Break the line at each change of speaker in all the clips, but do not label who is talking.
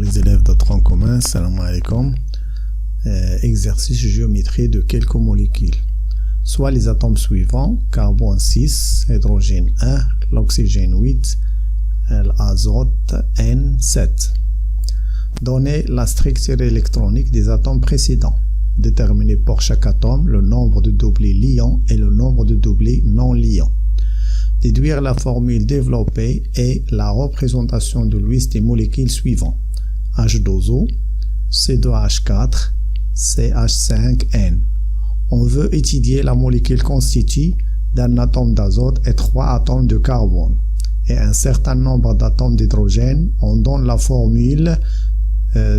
les élèves de tronc commun, salam alaikum. Exercice géométrie de quelques molécules. Soit les atomes suivants, carbone 6, hydrogène 1, l'oxygène 8, l'azote N7. Donnez la structure électronique des atomes précédents. Déterminez pour chaque atome le nombre de doublés liants et le nombre de doublés non liants. Déduire la formule développée et la représentation de Lewis des molécules suivantes. H2O, C2H4, CH5N. On veut étudier la molécule constituée d'un atome d'azote et 3 atomes de carbone et un certain nombre d'atomes d'hydrogène. On donne la formule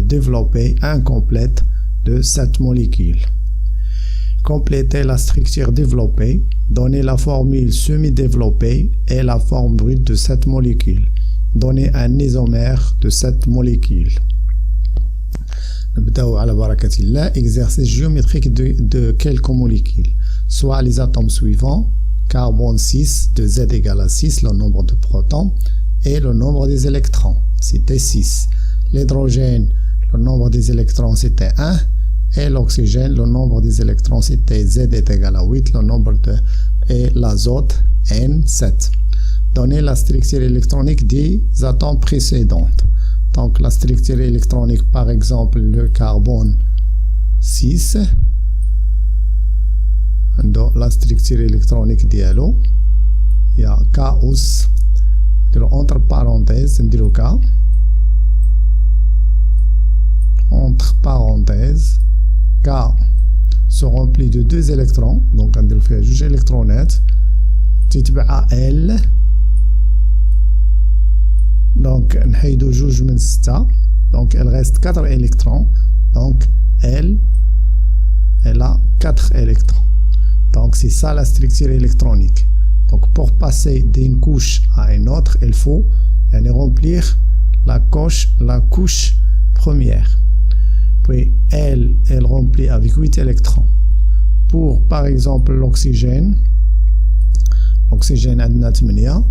développée incomplète de cette molécule. Complétez la structure développée, donnez la formule semi-développée et la forme brute de cette molécule. Donnez un isomère de cette molécule. نبداو على بركة الله. Exercice géométrique de quelques molécules. Soit les atomes suivants, carbone 6, de Z égale à 6, le nombre de protons, et le nombre des électrons, c'était 6. L'hydrogène, le nombre des électrons, c'était 1. Et l'oxygène, le nombre des électrons, c'était Z est égal à 8, le nombre de... et l'azote, N7. Donnez la structure électronique des atomes précédents. Donc la structure électronique, par exemple, le carbone 6. Donc la structure électronique dialo, il y a K us, entre parenthèses, K, entre parenthèses, K se remplit de 2 électrons, donc on fait juge électronnettes, تتبع L, donc نحيدو جوج من 6, donc elle reste 4 électrons, donc elle a 4 électrons. Donc c'est ça la structure électronique. Donc pour passer d'une couche à une autre, il faut remplir la couche première. Puis elle remplit avec 8 électrons. Pour par exemple l'oxygène عندنا 8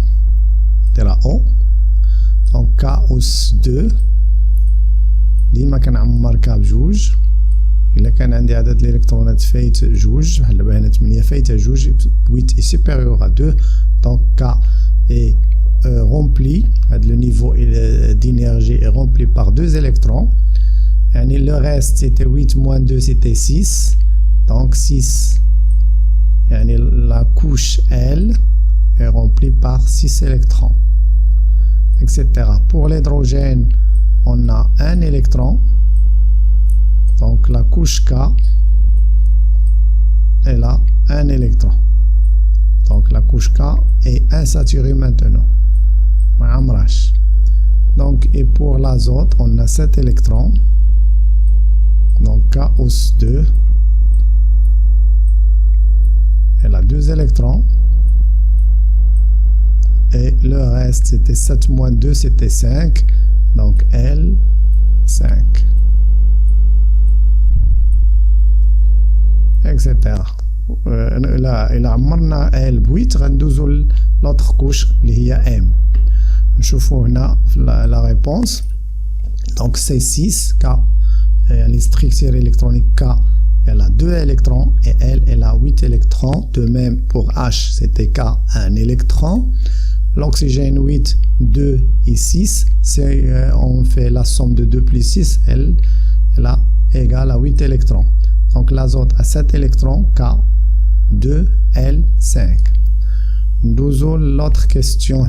ديرها O. Donc K أس 2 ديما كنعمركها بجوج. إلا كان عندي عدد الإلكترونات فايت جوج بحال دابا هنا 8 فايتة جوج 8 est supérieur à 2, donc K est rempli, le niveau d'énergie est rempli par 2 électrons. Et le reste c'était 8 moins 2 c'était 6, donc 6. Et la couche L est remplie par 6 électrons, etc. Pour l'hydrogène, on a un électron, donc la couche K, elle a un électron. Donc la couche K est insaturée maintenant. Donc, et pour l'azote, on a 7 électrons. Donc K os 2, elle a 2 électrons. Et le reste, c'était 7 moins 2, c'était 5. Donc L, 5. Etc. إلا عمرنا L ب8 غندوزو l'autre couche اللي هي M. نشوفو هنا la réponse. Donc c'est 6 K. La structure électronique K, elle a 2 électrons et elle a 8 électrons. De même pour H, c'était K, 1 électron. L'oxygène 8, 2 et 6. On fait la somme de 2 plus 6, elle a égale à 8 électrons. Donc l'azote a 7 électrons, K, 2, L, 5. Nous l'autre question.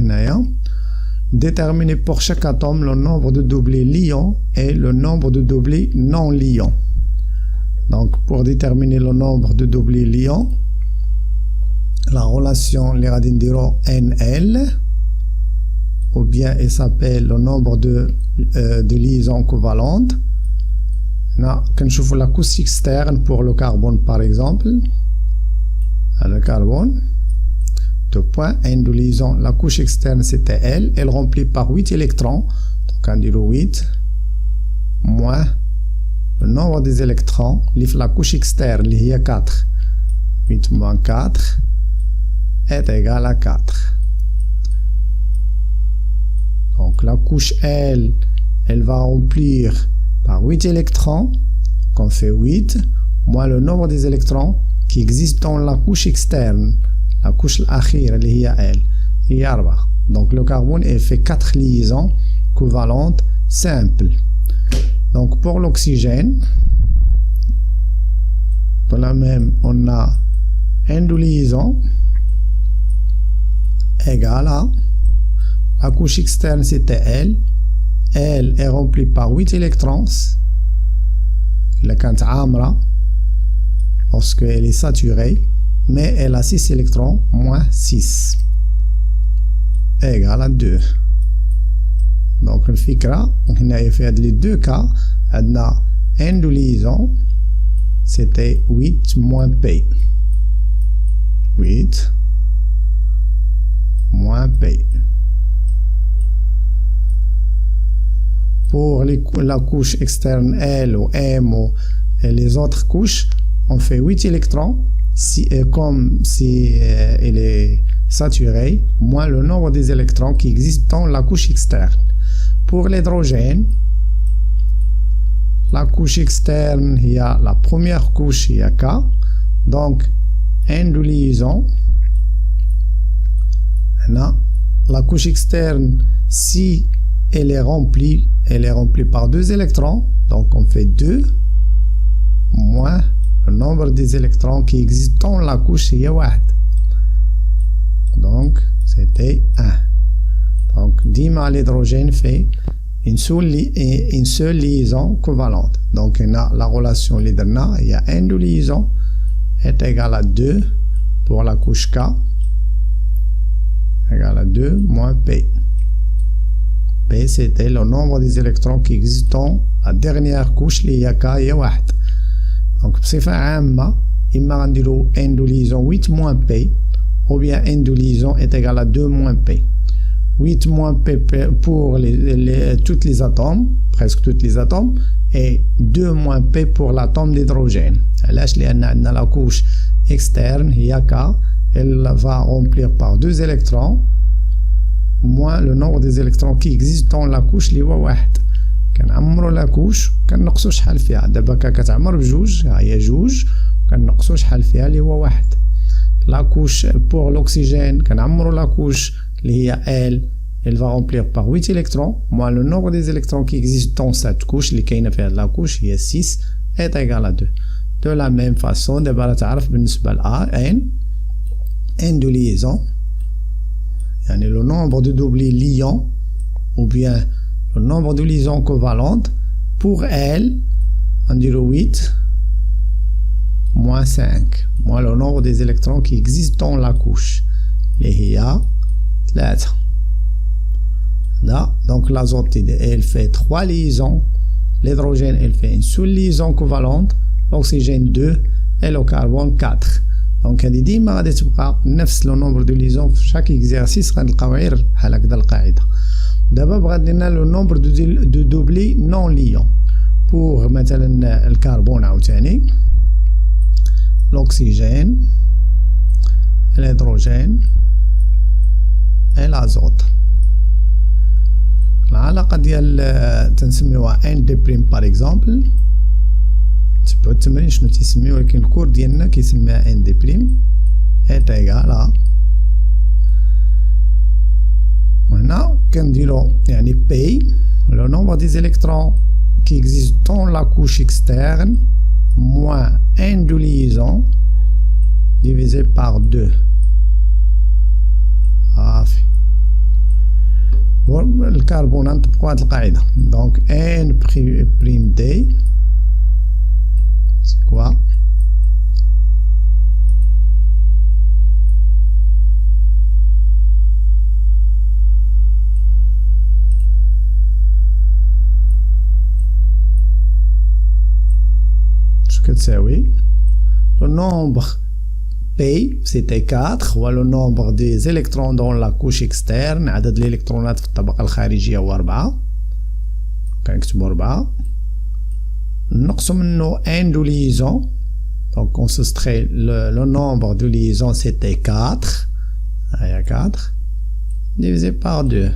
Déterminer pour chaque atome le nombre de doublés liants et le nombre de doublés non liants. Donc pour déterminer le nombre de doublés liants, la relation les radindiro NL, ou bien il s'appelle le nombre de liaisons covalentes. Quand je vois la couche externe pour le carbone par exemple, le carbone, 2 points, une de liaison, la couche externe c'était elle remplit par 8 électrons, donc on dit 8 moins le nombre des électrons, la couche externe, il y a 4, 8 moins 4 est égal à 4. Donc la couche L elle va remplir par 8 électrons, qu'on fait 8, moins le nombre des électrons qui existent dans la couche externe, la couche l'akhira, qui est L, il y a 4. Donc le carbone il fait 4 liaisons covalentes simples. Donc pour l'oxygène, pour la même, on a une liaison égale à la couche externe, c'était L. L est remplie par 8 électrons. La cante amra, lorsqu'elle est saturée, mais elle a 6 électrons, moins 6, égale à 2. Donc le fikra, on a fait les deux cas, on a une liaison, c'était 8 moins P. 8 moins P. Pour la couche externe L ou M ou les autres couches, on fait 8 électrons, comme si elle est saturée, moins le nombre des électrons qui existent dans la couche externe. Pour l'hydrogène, la couche externe, il y a la première couche, il y a K, donc une liaison. La couche externe, si elle est remplie par 2 électrons, donc on fait 2 moins le nombre des électrons qui existent dans la couche, il y a 1. Donc c'était 1. Donc dima l'hydrogène fait une seule liaison covalente. Donc on a la relation leader-na, il y a une liaison est égale à 2 pour la couche K, égale à 2 moins P. P c'était le nombre des électrons qui existent dans la dernière couche, il y a K, il y a 1. Donc بصفة عامة إما غنديرو n de liaison 8 moins P ou bien n de liaison est égal à 2 moins P. 8 moins P pour tous les atomes, presque tous les atomes, et 2 moins P pour l'atome d'hydrogène. علاش لأن عندنا la couche externe هي K, elle va remplir par 2 électrons moins le nombre des électrons qui existent dans la couche اللي هو 1. كنعمروا لا كوش كنقصوا شحال فيها. دابا كتعمر بجوج، ها هي جوج، كنقصوا شحال فيها اللي هو 1. لا كوش بور l'oxygène كنعمروا لا كوش اللي هي L, elle va remplir par 8 électrons moins le nombre des électrons qui existent dans cette couche اللي كاينه فيها لا كوش هي 6 est égal à 2. De la même façon دابا تعرف بالنسبه ل A n de liaison يعني le nombre de doublés liants ou bien le nombre de liaisons covalentes. Pour elle, on dirait 8 moins 5 moins le nombre des électrons qui existent dans la couche اللي هي 3. Là, donc l'azote elle fait 3 liaisons, l'hydrogène elle fait une seule liaison covalente, l'oxygène 2 et le carbone 4. Donc هذه ديما غادي تبقى نفس لو نومبر دو ليزون في شاك اكزرسيس غنلقاو غير بحال هكذا القاعده. دابا بغا لنا لو نومبر دو دوبلي نون ليون. بوغ مثلا الكربون عاوتاني، الاكسجين، الهيدروجين، الازوت. العلاقه ديال تنسميوها ان دي بريم باغ اكزومبل. تبعوا التمرين شنو تيسمي، ولكن الكور ديالنا كيسميها ان دي بريم ايت ايغال. وهنا كنديرو يعني P le nombre des électrons qui existent dans la couche externe moins n de liaison divisé par 2. صافي. الكربون نطبقوا هاد القاعدة. Donc n prime d c'est quoi؟ كتساوي le nombre P c'était 4 هو le nombre des électrons dans la couche externe. عدد الإلكترونات في الطبقة الخارجية هو 4، كنكتبو 4 نقصو منو n de liaison. Donc on soustrait le nombre de liaison c'était 4 divisé par 2.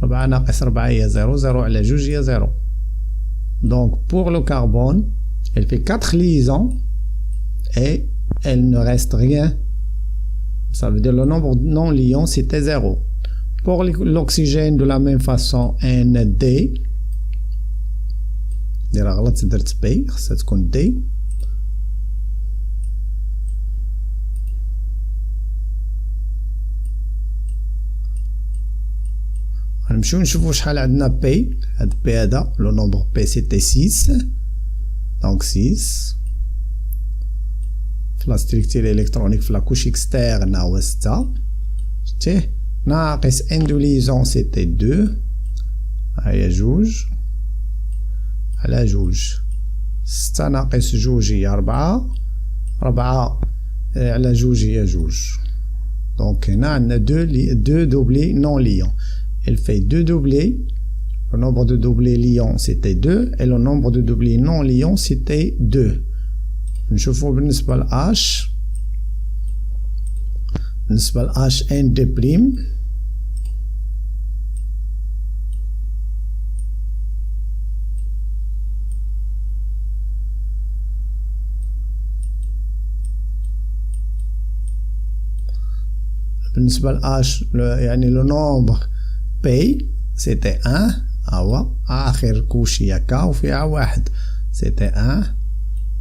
4 ناقص 4 هي 0 0 على 2 هي 0 donc pour le carbone elle fait 4 liaisons et elle ne reste rien. Ça veut dire le nombre de non-liants c'était 0. Pour l'oxygène de la même façon ND دير غلط درت بي خصها تكون دي غنمشيو نشوفو شحال عندنا بي. هاد بي هذا لو نومبر بي سيتي 6 دونك 6 في لا ستركتير الكترونيك في لا كوش اكسترن هو 6 شتيه ناقص ان دو ليزون سيتي 2 هيا 2 على 2 6 ناقص 2 هي 4 4 على 2 هي 2 دونك هنا عندنا 2 doublés non liants. Elle fait 2 doublés. Le nombre de doublés liants c'était 2 et le nombre de doublés non liants c'était 2. نشوفوا بالنسبة ل H. بالنسبة ل H N D prime بالنسبة ل H يعني le nombre P c'était 1 هو آخر كوش هي K وفيها 1 c'était 1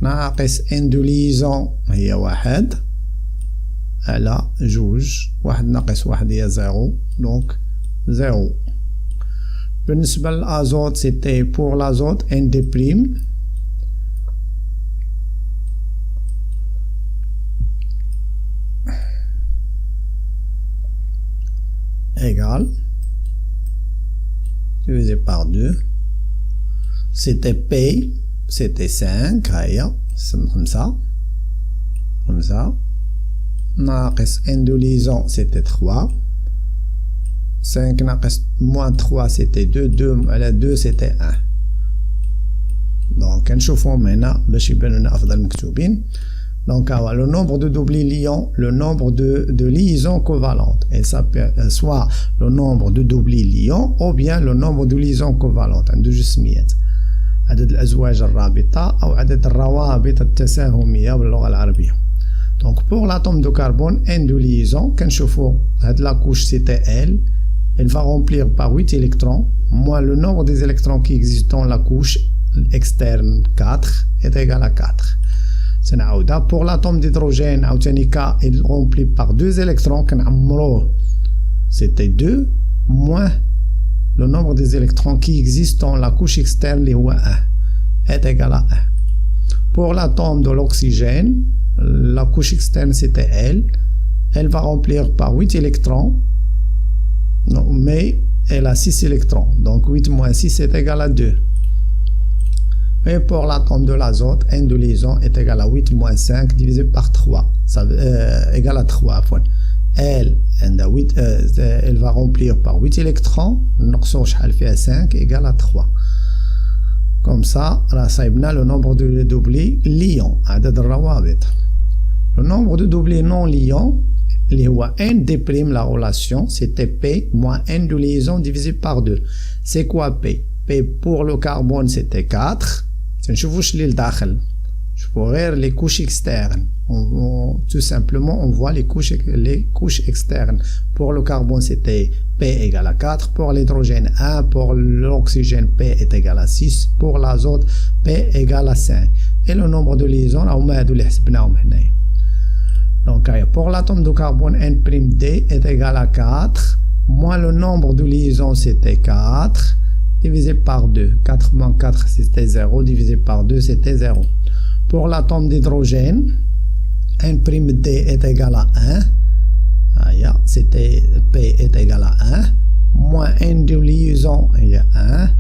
ناقص ان دو ليزون هي 1 على 2 1 ناقص 1 هي 0 دونك 0. بالنسبة للازوت سيتي بور لازوت ان دي بريم égal divisé par 2 c'était P c'était 5 هيا 5 ناقص ان دو ليزون c'était 3 5 ناقص moins 3 c'était 2 2 على 2 c'était 1 دونك نشوفهم هنا باش يبانو لنا افضل مكتوبين. Donc, le nombre de doublés liants, le nombre de liaisons covalentes. Et ça peut soit le nombre de doublés liants ou bien le nombre de liaisons covalentes. عندو جوج سميات. عدد الأزواج الرابطة أو عدد الروابط التساهمية باللغة العربية. Donc, pour l'atome de carbone, N de liaison, كنشوفو هاد la couche c'était L. Elle va remplir par 8 électrons, moins le nombre des électrons qui existent dans la couche externe 4 est égal à 4. Pour l'atome d'hydrogène K il remplit par 2 électrons c'était 2 moins le nombre des électrons qui existent dans la couche externe les 1 est égal à 1. Pour l'atome de l'oxygène la couche externe c'était elle va remplir par 8 électrons non, mais elle a 6 électrons donc 8 moins 6 est égal à 2. Et pour l'atome de l'azote, N de liaison est égal à 8 moins 5 divisé par 3. Ça égal à 3. Elle va remplir par 8 électrons. Elle fait 5 égale à 3. Comme ça, le nombre de doublés liants. Le nombre de doublés non liants, N déprime la relation, c'était P moins N de liaison divisé par 2. C'est quoi P? P pour le carbone c'était 4. نشوفوش اللي لداخل نشوفو غير les couches externes tout simplement on voit les couches externes. Pour le carbone c'était P égale à 4, pour l'hydrogène 1, pour l'oxygène P est égal à 6, pour l'azote P égale à 5 et le nombre de liaisons هما هادو اللي حسبناهم هنايا. Donc pour l'atome de carbone N'D est égal à 4 moins le nombre de liaisons c'était 4 divisé par 2. 4 moins 4 c'était 0, divisé par 2 c'était 0. Pour l'atome d'hydrogène, N'D est égal à 1. C'était P est égal à 1. Moins N de liaison, il y a 1.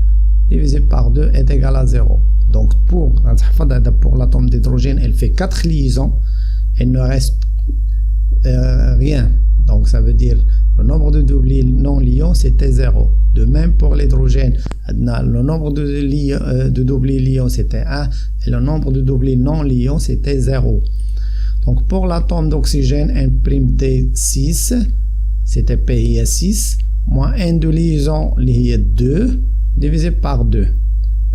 Divisé par 2 est égal à 0. Donc pour l'atome d'hydrogène, elle fait 4 liaisons. Il ne reste rien. Donc ça veut dire le nombre de doublés non liants c'était 0. De même pour l'hydrogène, le nombre de doublés liants c'était 1 et le nombre de doublés non liants c'était 0. Donc pour l'atome d'oxygène N'D 6, c'était PiS 6, moins n de liaison اللي هي 2 divisé par 2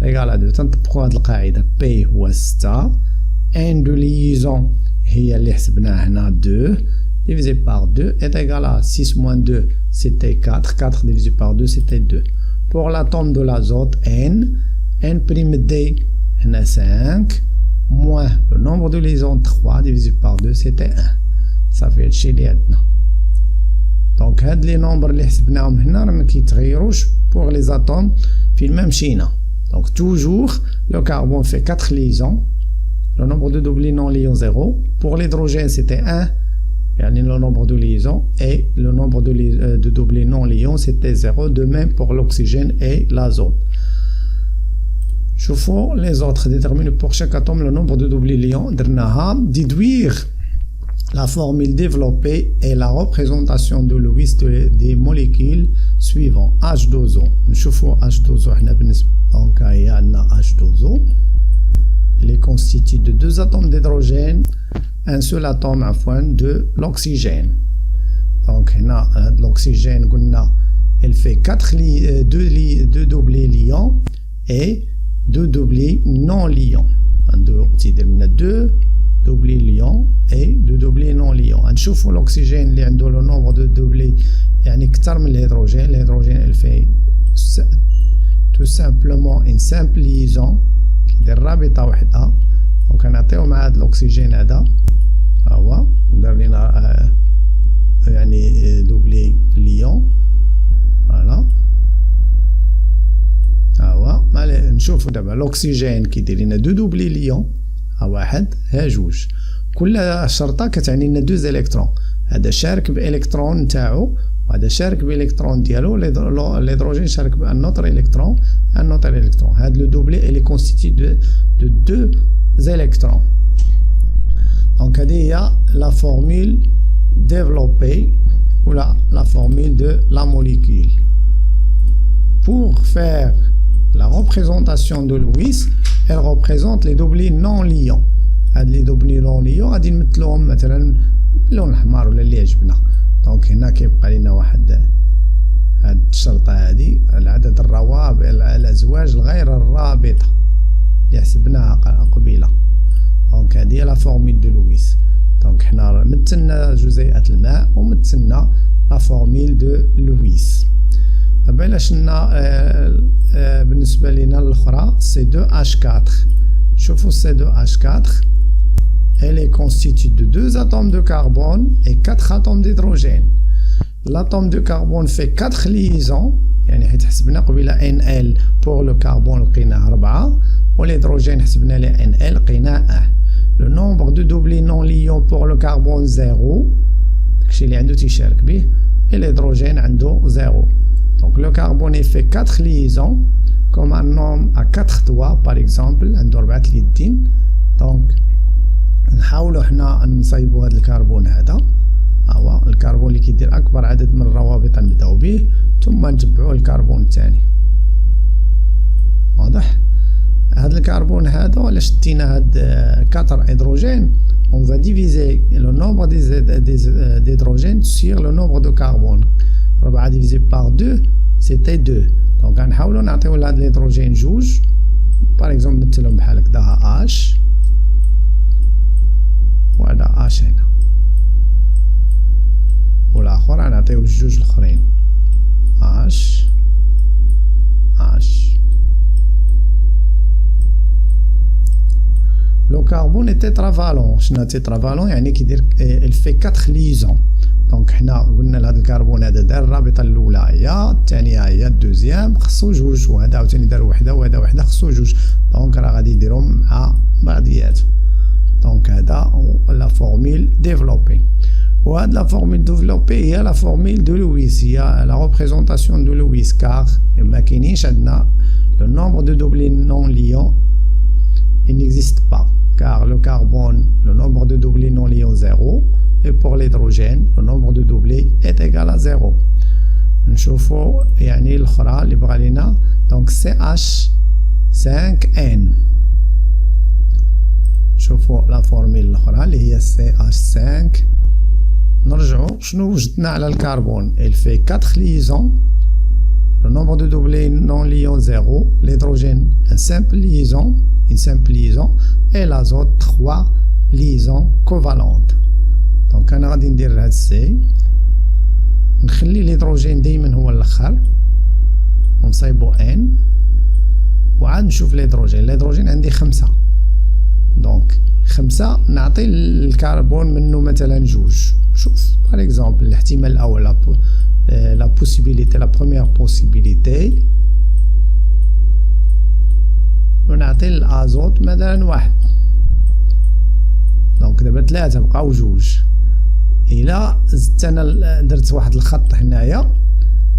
égal à 2. تنطبقوا هذه القاعدة P هو 6 n de liaison هي اللي حسبناها هنا 2 divisé par 2 est égal à 6 moins 2 c'était 4 4 divisé par 2 c'était 2. Pour l'atome de l'azote n prime D هنا 5 moins le nombre de liaisons 3 divisé par 2 c'était 1. صافي هادشي اللي عندنا. دونك هاد لي نومبر اللي حسبناهم هنا راه ما كيتغيروش pour les atomes في الميم شينا. Donc toujours le carbone fait 4 liaisons, le nombre de doublés non liants 0. Pour l'hydrogène c'était 1, le nombre de liaisons, et le nombre de doublés non liants c'était 0. De même pour l'oxygène et l'azote. Choufons les autres, déterminer pour chaque atome le nombre de doublés liants. Déduire la formule développée et la représentation de Lewis des molécules suivantes. H2O. Choufons H2O. Donc il y a H2O. Il est constitué de deux atomes d'hydrogène, un seul atome de l'oxygène. Donc l'oxygène, elle fait 2 doublés liants et 2 doublés non liants. Deux doublés liants et 2 doublés non liants. نشوفوا l'oxygène اللي عنده le nombre de doublés يعني أكثر من l'hydrogène. L'hydrogène elle fait tout simplement une simple liaison كيدير رابطة وحدة. دونك نعطيو مع هاد الأكسجين هذا ها هو دار لينا يعني دوبلي ليون فوالا ها هو. نشوفو دابا الأكسجين كيدير لنا 2 دوبلي ليون ها واحد ها جوج. كل شرطة كتعني لنا 2 إلكترون. هذا شارك بإلكترون نتاعو وهذا شارك بإلكترون ديالو. l'hydrogène شارك بان نوتر إلكترون هاد لو دوبلي إلي كونستيتي دو 2 électrons. Donc هذه هي la formule développée ou la formule de la molécule. Pour faire la représentation de Lewis, elle représente les doublés non liants. هاد لي دوبلي non liants غادي نمثلوهم مثلا باللون الأحمر ولا اللي عجبنا. دونك هنا كيبقى لنا واحد هاد الشرطة هادي العدد الروابط الأزواج الغير الرابطة اللي حسبناها قبيلة. دونك هادي هي لا فورميل دو لويس. دونك حنا مثلنا جزيئات الماء ومثلنا لا فورميل دو لويس. دابا إلا شلنا بالنسبة لينا الأخرى C2H4. شوفوا C2H4 elle est constituée de 2 atomes de carbone et 4 atomes d'hydrogène. L'atome de carbone fait 4 liaisons يعني حيت حسبنا قبيله NL pour le carbone لقينا 4 والهيدروجين حسبنا ليه NL لقينا 1. Le nombre de doublés non liants pour le carbone 0 داكشي اللي عنده تيشارك به et l'hydrogène عنده 0. Donc le carbone il fait 4 liaisons comme un homme à 4 doigts par exemple عنده 4 اليدين. Donc نحاولوا حنا نصايبوا هذا الكربون هذا هو الكربون اللي كيدير اكبر عدد من الروابط نبداو به ثم نتبعوا الكربون الثاني. واضح؟ هذا الكربون هذا ولا شدينا هاد 4 هيدروجين on va diviser le nombre d'hydrogènes sur le nombre de carbone. 4 divisé par 2 c'était 2. donc غنحاولوا نعطيو لهاد الهيدروجين جوج par exemple مثلهم بحال هكذا H وهذا H هنا والاخر غنعطيو الجوج الاخرين H. Le carbone est tétravalent. شنو tétravalent يعني كيدير il fait 4 liaisons. دونك حنا قلنا لهذا الكربون هذا دار الرابطه الاولى هي الثانيه هي الدوزيام خصو جوج وهذا عاوتاني دار وحده وهذا وحده خصو جوج. دونك راه غادي يديرهم مع بعضياتهم. دونك هذا لا فورميل ديفلوبي. وهاد لا فورميل ديفلوبي هي لا فورميل دو لويس هي لا ريبريزونطاسيون دو لويس كار ما كاينينش عندنا لو نومبر دو دوبلي نون ليون il n'existe pas car le carbone le nombre de doublés non liants 0 et pour l'hydrogène le nombre de doublés est égal à 0. نشوفوا يعني الاخرى اللي بغا لينا donc CH5N. شوفوا لا فورميل الاخرى اللي هي CH5 نرجعوا شنو وجدنا على الكربون. il fait 4 liaisons. Le nombre de doublés non liants 0. L'hydrogène, une simple liaison. Et l'azote, 3 liaisons covalentes. Donc, أنا غادي ندير هاد السي. نخلي الهيدروجين دايما هو الاخر. ونصايبو N. وعاد نشوف الهيدروجين عندي 5. دونك 5 نعطي الكربون منه مثلا 2. شوف par exemple الاحتمال الأول la possibilité, la première possibilité. ونعطي الازوت مثلا 1. دونك دابا 3 بقاو 2. إلا زدت أنا درت واحد الخط هنايا.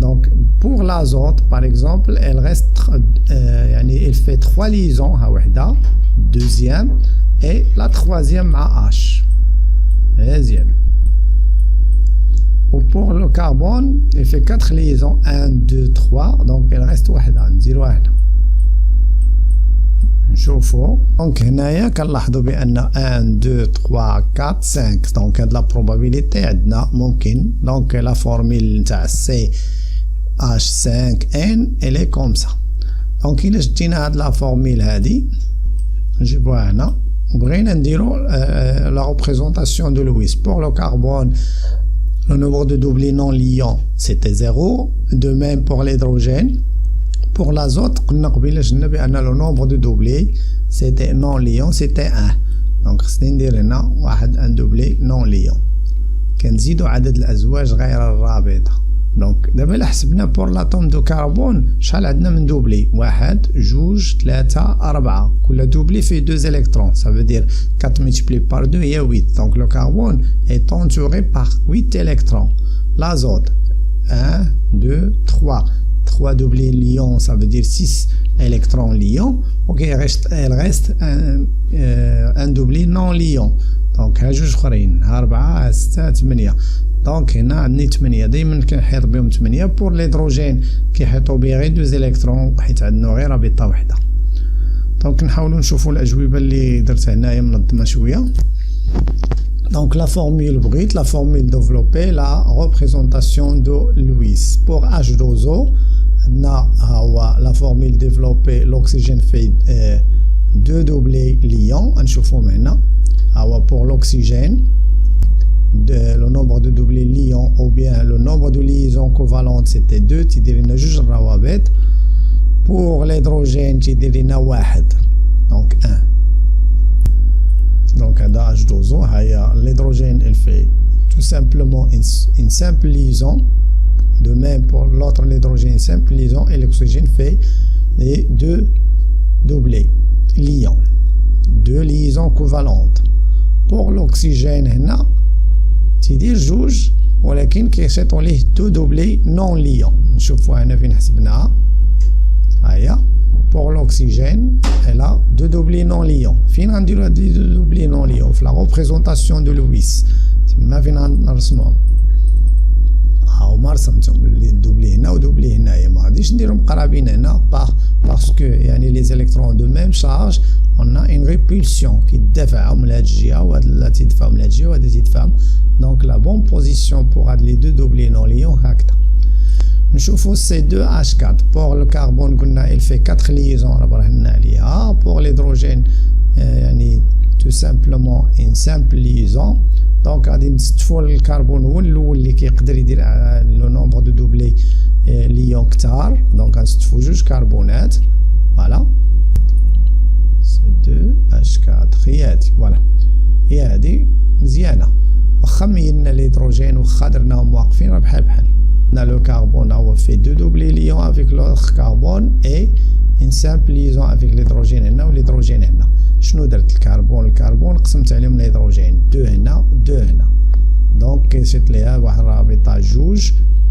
دونك pour l'azote par exemple elle reste يعني il fait 3 liaisons ها وحدة deuxième et la troisième مع H. مزيان. Ou pour le carbone, il fait 4 liaisons, 1, 2, 3, donc il reste واحدة، نزيدو واحدة. نشوفو، دونك هنايا كنلاحظو بأن 1 2 3 4 5، دونك هاد لا probabilité عندنا ممكن، دونك لا فورميل نتاع سي H5N elle est comme ça. دونك إلا شدينا هاد لا فورميل هادي نجيبوها هنا وبغينا نديرو لا représentation de Lewis. Pour le carbone, le nombre de doublés non liants c'était 0. De même pour l'hydrogène. Pour l'azote, قلنا قبيله شفنا بأن le nombre de doublés c'était non liant c'était 1. donc خصني ندير هنا واحد ان دوبلي non liant. كنزيدو عدد الأزواج غير الرابطة. دونك دابا إلا حسبنا بور لاتوم دو كربون شحال عندنا من دوبلي؟ 1 2 3 4. كل دوبلي فيه 2 électrons. Ça veut dire 4 multiplié par 2 هي 8. Donc le carbone est entouré par 8 électrons. L'azote 1 2 3. 3 doublés liants, ça veut dire 6 électrons liants. Ok, il reste un doublé non liant. Donc ها جوج اخرين، ها 4 ها 6 8. دونك هنا عندي 8. دايما كنحيط بهم 8. بور ليدروجين كيحيطوا به غير 2 الكترون حيت عندنا غير رابطه وحده. دونك نحاولوا نشوفوا الاجوبه اللي درتها هنايا منظمه شويه. Donc la formule brute, la formule développée, la représentation de Lewis. Pour H2O, la formule développée, l'oxygène fait 2 doublés liants. Pour l'oxygène, le nombre de doublés liants ou bien le nombre de liaisons covalentes c'était 2. Pour l'hydrogène, donc 1. Donc H2O, l'hydrogène il fait tout simplement une simple liaison. De même pour l'autre l'hydrogène une simple liaison et l'oxygène fait les 2 doublés liants, 2 liaisons covalentes. Pour l'oxygène هنا تيدير 2 ولكن كيعطيو ليه 2 doublés non liants. نشوفوها هنا فين حسبناها. هيا pour l'oxygène elle a 2 doublés non liants. فين غنديرو هاد لي 2 doublés non liants؟ في la représentation de Lewis. تما فين غنرسموهم؟ هاهما رسمتهم الدوبلي هنا ودوبلي هنايا. ما غاديش نديرهم قرابين هنا باسكو يعني لي زيليكترون دو ميم شارج on a une répulsion كيدافعوا من هاد الجهه وهاد اللي تيدفعوا من هاد الجهه وهاد تيدفع. دونك لا بون بوزيسيون بور هاد لي 2 دوبلي نون ليون هكذا. نشوفوا C2H4. pour le carbone قلنا il fait 4 liaisons راه هنا عليها. pour l'hydrogène يعني tout simplement une simple liaison. دونك غادي نستفوا الكربون هو الاول اللي كيقدر يدير لو نومبر دو دوبلي ليون كتار. دونك غنستفوا 2 كربونات. فوالا C2H4 هي هادي. فوالا هي هادي مزيانه. واخا ميلنا الهيدروجين واخا درناهم واقفين راه بحال بحال. Le carbone a fait 2 doublés liants avec l'autre carbone et une simple liaison avec l'hydrogène هنا والهيدروجين هنا. شنو درت؟ الكربون قسمت عليهم الهيدروجين 2 هنا 2 هنا. دونك كيصيط ليها واحد الرابطه 2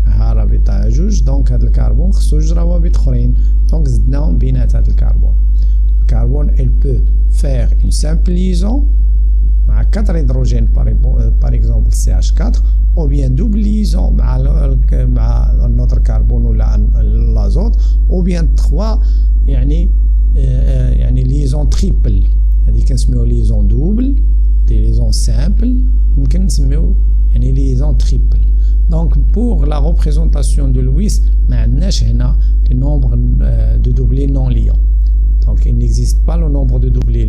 ها رابطه 2. دونك هذا الكربون خصو 2 روابط اخرين. دونك زدناهم بينات هذا الكربون. الكربون il peut faire une simple liaison مع 4 hydrogènes par exemple CH4 ou bien double liaison مع notre carbone ولا l'azote ou bien 3 يعني liaison triple. هذه كنسميو liaison double دي liaison simple. ممكن نسميو يعني liaison triple. Donc pour la représentation de Lewis ما عندناش هنا le nombre de doublés non liants. Donc il n'existe pas le nombre de doublés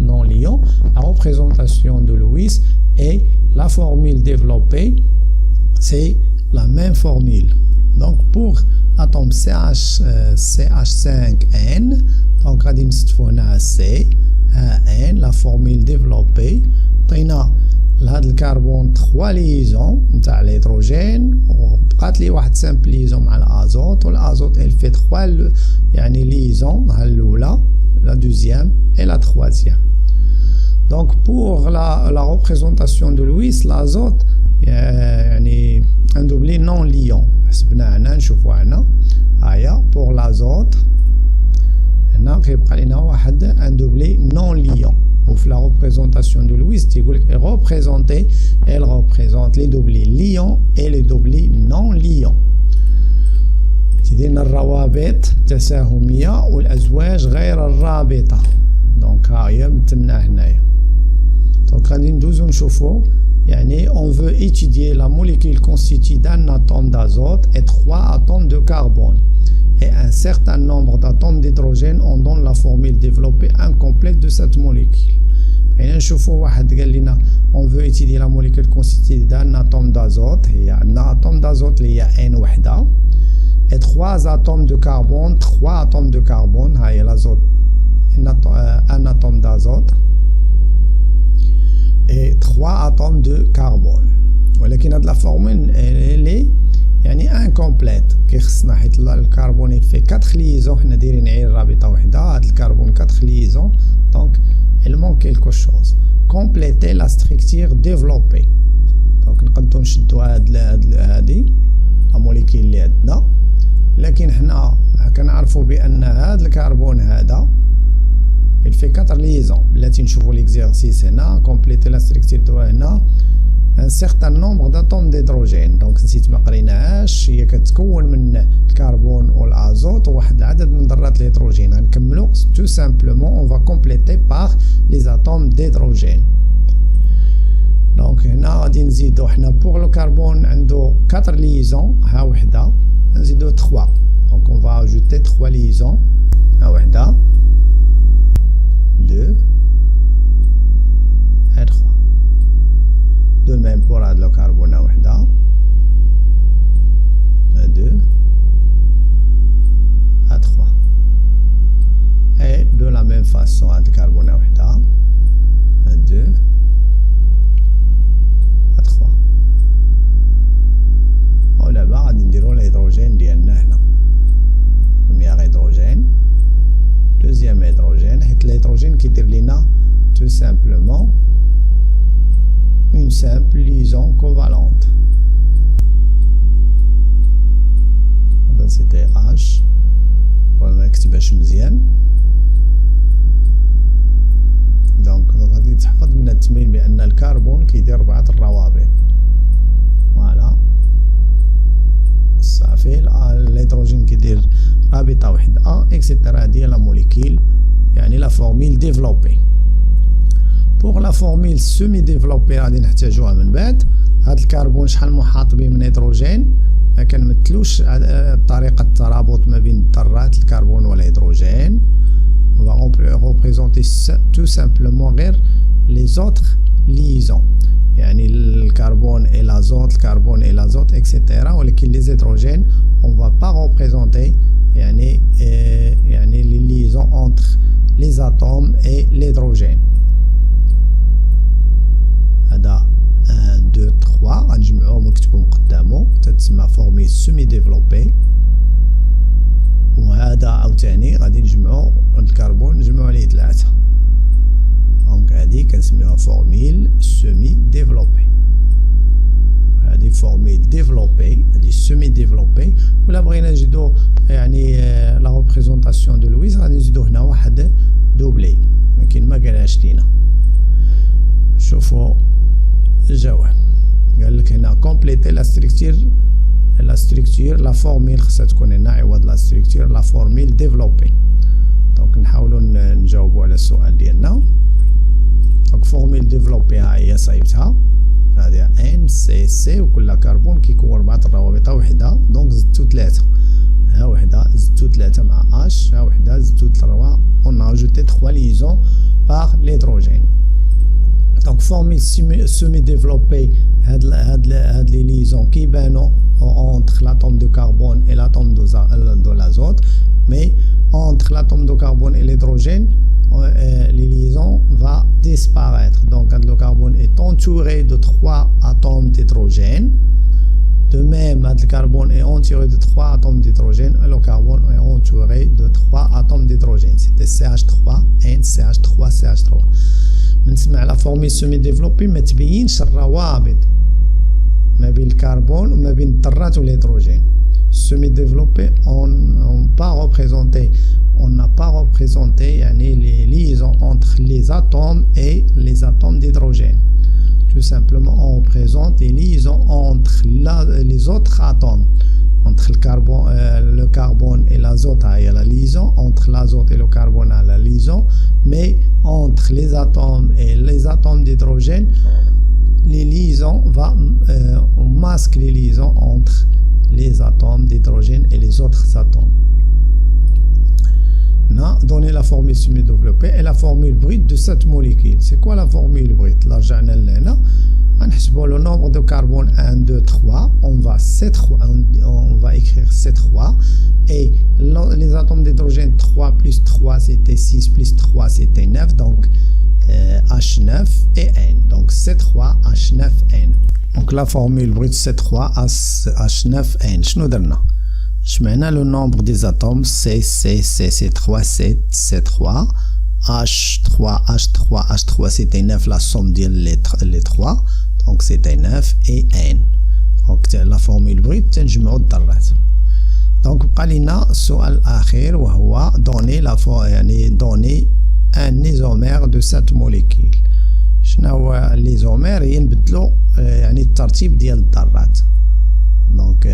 non liants. La représentation de Lewis et la formule développée, c'est la même formule. Donc pour l'atome CH5N, donc غادي نستفو هنا C N, la formule développée. عطينا لهاد الكربون 3 ليزون نتاع الهيدروجين وبقات لي واحد سامبل ليزون مع الازوت والازوت il fait 3 يعني ليزون ها الاولى la deuxième et la troisième. Donc pour la représentation de Lewis, l'azote يعني un doublé non liant. حسبنا هنا نشوفوا هنا هيا pour l'azote هنا كيبقى لنا واحد un doublé non liant. وفي la représentation de Lewis تيقول لك elle représente les doublés liants et les doublés non liants. تدينا الروابط التساهمية والأزواج غير الرابطة. دونك ها هي مثلنا هنايا. دونك غادي ندوزو نشوفو يعني on veut étudier la molécule constituée d'un atome d'azote et 3 atomes de carbone et un certain nombre d'atomes d'hydrogène. On donne la formule développée incomplète de cette molécule. بغينا نشوفو واحد قال لنا on veut étudier la molécule constituée d'un atome d'azote. هي عندنا atome d'azote اللي هي N وحدة et 3 atomes de carbone, 3 atomes de carbone. هاي l'azote un atome d'azote et 3 atomes de carbone. ولكن هاد لا فورمول اللي يعني incomplète كيخصنا حيت الكربون في 4 ليزون حنا دايرين غير رابطه وحده. هاد الكربون 4 ليزون دونك il manque quelque chose. Compléter la structure développée. دونك نقدروا نشدوا هادي الموليكيل اللي عندنا لكن حنا كنعرفوا بان هاد الكربون هذا il fait 4 liaisons. بلاتي نشوفوا l'exercice هنا compléter la structure هنا un certain nombre d'atomes d'hydrogène. دونك نسيت ما قريناهاش. هي كتكون من الكربون والازوت وواحد العدد من ذرات الهيدروجين. غنكملوا tout simplement on va compléter par les atomes d'hydrogène. دونك هنا غادي نزيدو حنا بوغ الكربون عنده 4 liaisons ها وحده نزيدو 3. دونك on va ajouter 3 liaisons ها وحده 2 et 3. De même pour le carbone وحده 2 à 3. Et de la même façon le carbone وحده 2 à 3. ودابا غادي نديرو الهيدروجين ديالنا هنا. premier hydrogène deuxième hydrogène حيت الهيدروجين كيدير لينا tout simplement une simple liaison covalente. هذا c'était H. ما نكتبهاش مزيان. دونك غادي تحفظ من التمرين بان الكربون كيدير 4 الروابط. فوالا صافي. الهيدروجين كيدير رابطه وحده اكسيتيرا. هادي هي لا موليكيل يعني لا فورميل ديفلوبي. Pour la formule semi-développée غادي نحتاجوها من بعد. هاد الكربون شحال محاط به من هيدروجين ما كنمثلوش طريقة الترابط ما بين الذرات الكربون والهيدروجين. On va représenter tout simplement غير les autres liaisons يعني الكربون et l'azote, الكربون et l'azote etc. ولكن les hydrogènes on va pas représenter يعني les liaisons entre les atomes et l'hydrogène. هذا 1 2 3 غنجمعوهم ونكتبوهم قدامو تتسمى فورمي سيمي ديفلوبي. وهذا عاوتاني غادي نجمعو الكربون نجمعو عليه 3. دونك هادي كنسميوها فورميل سيمي ديفلوبي. هادي فورميل ديفلوبي هادي سيمي ديفلوبي. ولا بغينا نزيدو يعني لا ريبريزونطاسيون دو لويس غادي نزيدو هنا واحد دوبلي لكن ما قالهاش لينا. شوفوا الجواب قال لك هنا كومبليتي لا ستركتور لا فورميل خصها تكون هنا عوض لا ستركتور لا فورميل ديفلوبي. دونك نحاولوا نجاوبوا على السؤال ديالنا. دونك فورميل ديفلوبي ها هي صايبتها هذه ان سي سي وكل كربون كيكون 4 روابط وحده دونك زدتو 3 ها وحده زدتو 3 مع اش ها وحده زدتو 3 on a ajouté 3 liaisons par l'hydrogène. Donc formule semi-développée هاد les liaisons كيبانو entre l'atome de carbone et l'atome de l'azote, mais entre l'atome de carbone et l'hydrogène les liaisons va disparaître. Donc le carbone est entouré de 3 atomes d'hydrogène. De même, le carbone est entouré de 3 atomes d'hydrogène et le carbone est entouré de 3 atomes d'hydrogène. C'était CH3, N, CH3, CH3. بنسمع la formule semi-développée ما تبينش الروابط ما بين الكربون وما بين الذرات والهيدروجين. Semi-développé, on n'a pas représenté يعني les liaisons entre les atomes et les atomes d'hydrogène. Tout simplement, on représente les liaisons entre les autres atomes. Entre le carbone et l'azote, il y a la liaison. Entre l'azote et le carbone, il y a la liaison. Mais entre les atomes et les atomes d'hydrogène, les liaisons on masque les liaisons entre les atomes d'hydrogène et les autres atomes. On a donné la formule semi-développée et la formule brute de cette molécule. C'est quoi la formule brute? Là, on le nombre de carbone 1, 2, 3. On va écrire C3. Et les atomes d'hydrogène 3 plus 3 c'était 6 plus 3 c'était 9. Donc H9 et N. Donc C3 H9N. Donc la formule brute C3 H9N. شنو درنا؟ جمعنا le nombre des atomes C3 C3 H3 H3 H3 c'était 9 la somme ديال les 3 donc c'était 9 et N. donc la formule brute تنجمعو الذرات. donc بقى لينا السؤال الأخير وهو donner un isomère de cette molécule. شنو هو l'isomère؟ هي نبدلو يعني الترتيب ديال الذرات. Donc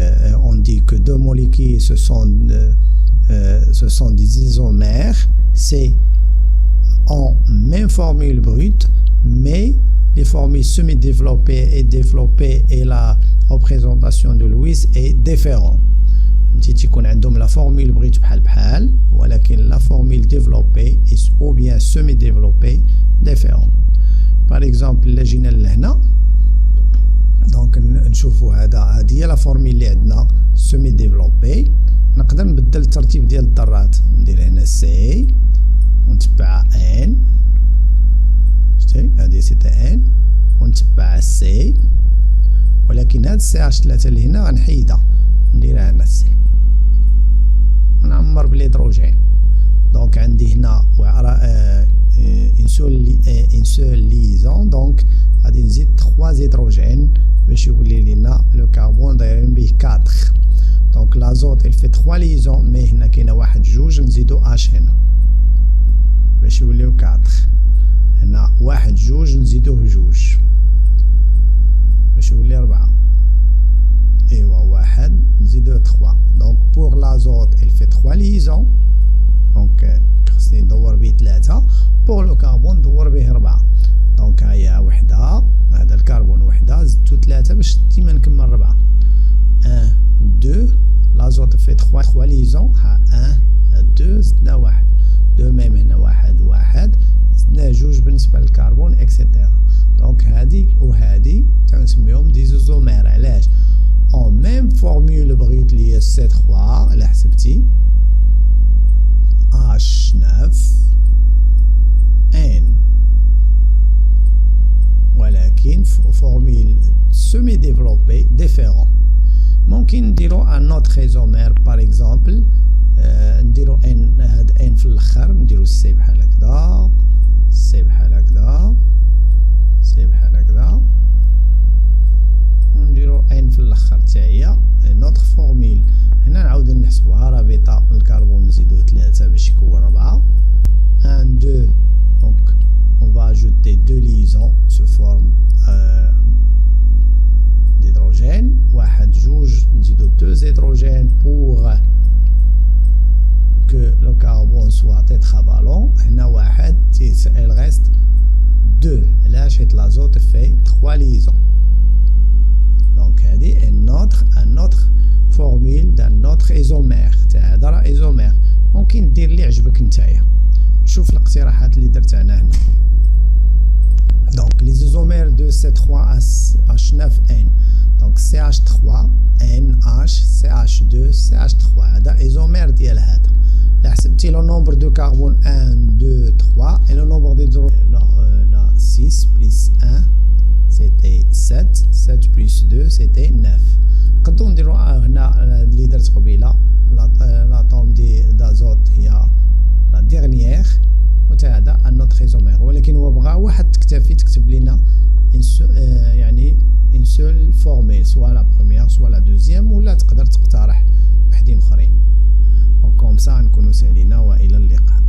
on dit que deux molécules ce sont des isomères, c'est en même formule brute, mais les formules semi-développées et développées et la représentation de Lewis est différente. تكون عندهم la formule brute بحال ولكن la formule développée ou bien semi-développée différente. Par exemple إلا جينا لهنا دونك نشوفوا هذه هي لا فورميل اللي عندنا سيمي ديفلوبي. نقدر نبدل الترتيب ديال الذرات ندير هنا سي ونتبع ان شتي هذه سيتي ان ونتبع سي ولكن هاد سي اش 3 اللي هنا غنحيدها نديرها هنا سي ونعمر بالهيدروجين. دونك عندي هنا une seule liaison donc غادي نزيد 3 هيدروجين باش يولي لينا لو كربون دايرين به 4. دونك لازوت il fait 3 liaisons مي هنا كاينه 1 2 نزيدو اش هنا باش يوليو 4. هنا 1 2 نزيدوه 2 باش يولي 4. ايوا 1 نزيدوه 3. دونك pour l'azote il fait 3 liaisons دونك خصني ندور به 3. pour le carbone ندور به 4. دونك هيا وحده هذا الكربون وحده زدتو 3 باش ديما نكمل 4. 1 2 l'azote fait 3 liaisons ها 1 2 زدنا 1 دو ميم هنا 1 زدنا 2 بالنسبه للكربون اكسيتيرا. دونك هادي وهادي تنسميهم دي زوزومير. علاش؟ en même formule brute اللي هي C3 الا حسبتي H9 N ولكن فورميل سيمي ديفلوبي ديفيرون. ممكن نديرو ان اوتر ايزومير باغ اكزومبل نديرو ان هاد ان في الاخر نديرو سي بحال هكذا سي بحال هكذا سي بحال هكذا ونديرو ان في الاخر حتى هي نوتر فورميل. هنا نعاودو نحسبوها رابطه الكربون نزيدو 3 باش يكون 4 1 2 دونك on va ajouter 2 liaisons sous forme d'hydrogène 1 2 نزيدو 2 hydrogènes pour que le carbone soit tétravalent. هنا 1 il reste 2 علاش؟ حيت l'azote fait 3 liaisons دونك هذه ان اوتر فورميل دان نوتر ايزومير تاع هذا راه ايزومير ممكن دير اللي عجبك نتايا شوف الاقتراحات اللي درت انا هنا دونك لي ايزومير دو C3H9N دونك CH3 NH CH2 CH3 هذا ايزومير ديال هذا لا حسبتي لو نومبر دو كربون 1 2 3 et le nombre d'hydrogène là 6 plus 1 c'était 7 7 plus 2 c'était 9 نقدروا نديروا هنا اللي درت قبيله لاطوم دازوت هي لا ديرنيير وتا هذا ان اوتر ايزومير ولكن هو بغا واحد تكتب لنا يعني ان سول فورميل سوا لا بروميير سوا لا دوزيام ولا تقدر تقترح وحدين اخرين دونك كوم سا نكونوا سالينا والى اللقاء.